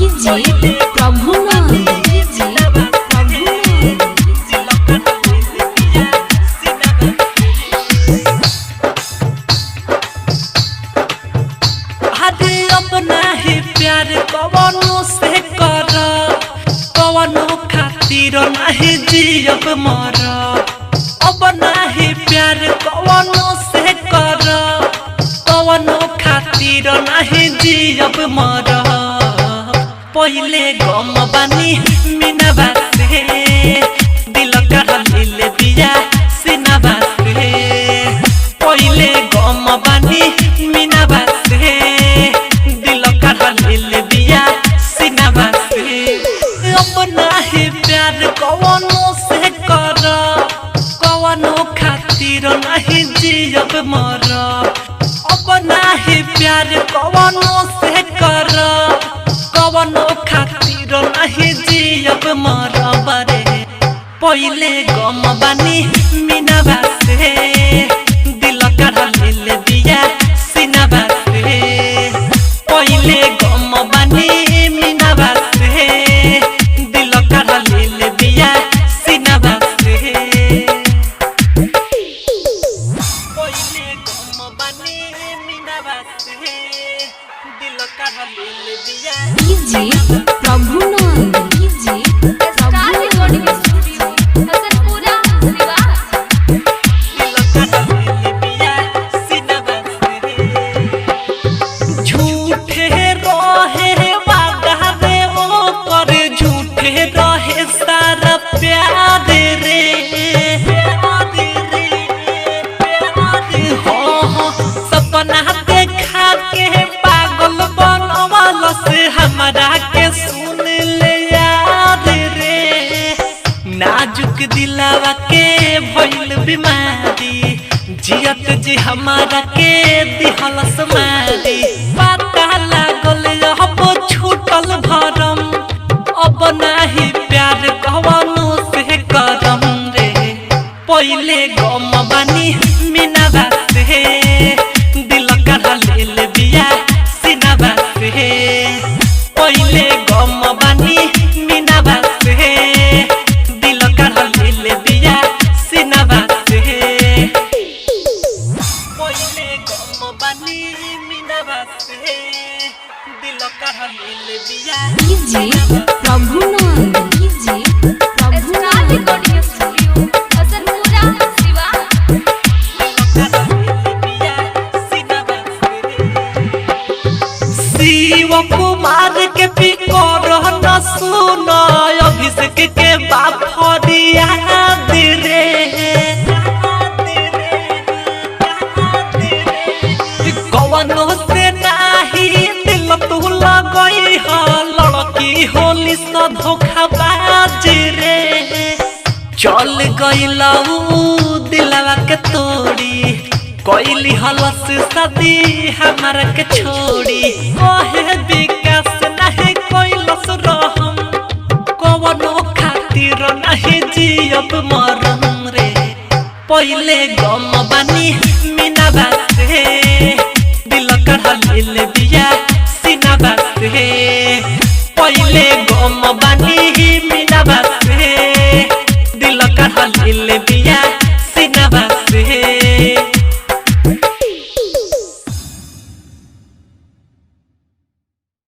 DJ Prabhunand अपना ही प्यार कवनो से कर कवनो खातिर नहीं जियब मर अपना ही प्यार कवनो से कर कवनो खातिर नहीं जियब मर पहले गम बानी मीना बासे दिल का ले दिया सीना बासे पहले गम बानी मीना बासे अपना ही प्यार कवनो से कर कवनो खातिर नहीं जियब मर अपना ही प्यार कवनो से कर कवनो खातिर नहीं जियब मर बरे पहले गम बानी मीना बासे दिल का ले दिया सीना बासे पहले गम बानी मीना बासे DJ Prabhunand DJ star recording studio Hasanpura झूठे रहे वादा रे ओ कर झूठे रहे सारा प्यार रे हो सपना देखा के पागल बनवाल से हमारा के सुन ले याद रे नाजुक दिलावा के भइल बीमारी जियत जी हमारा के दिहल समारी पता लागल अब छूटल भरम अब नाही प्यार कवनो से करम रे पहले गम बानी मीना बासे दिल का ले दिया सीना बासे पहले गम बानी मीना बासे दिल का ले दिया सीना बासे पहले गम बानी मीना बासे दिल का ले दिया DJ Prabhunand DJ star recording studio Hasanpura Shiv Kumar के पिकर न सुन अभिषेक के बाप फरियाद रे कवनो से नाही दिल तू लगई ह लड़की होली स धोखाबाज रे चल गइला ऊ दिलवा के तोड़ी कोइली हलस सदी हमारा के छोड़ी कहे विकास नहीं कोइलस रहम कवनो खातिर नहीं जियब मरम रे पहले गम बानी मीना बासे दिल का ले दिया सीना बासे पहले गम बानी मीना बासे दिल का ले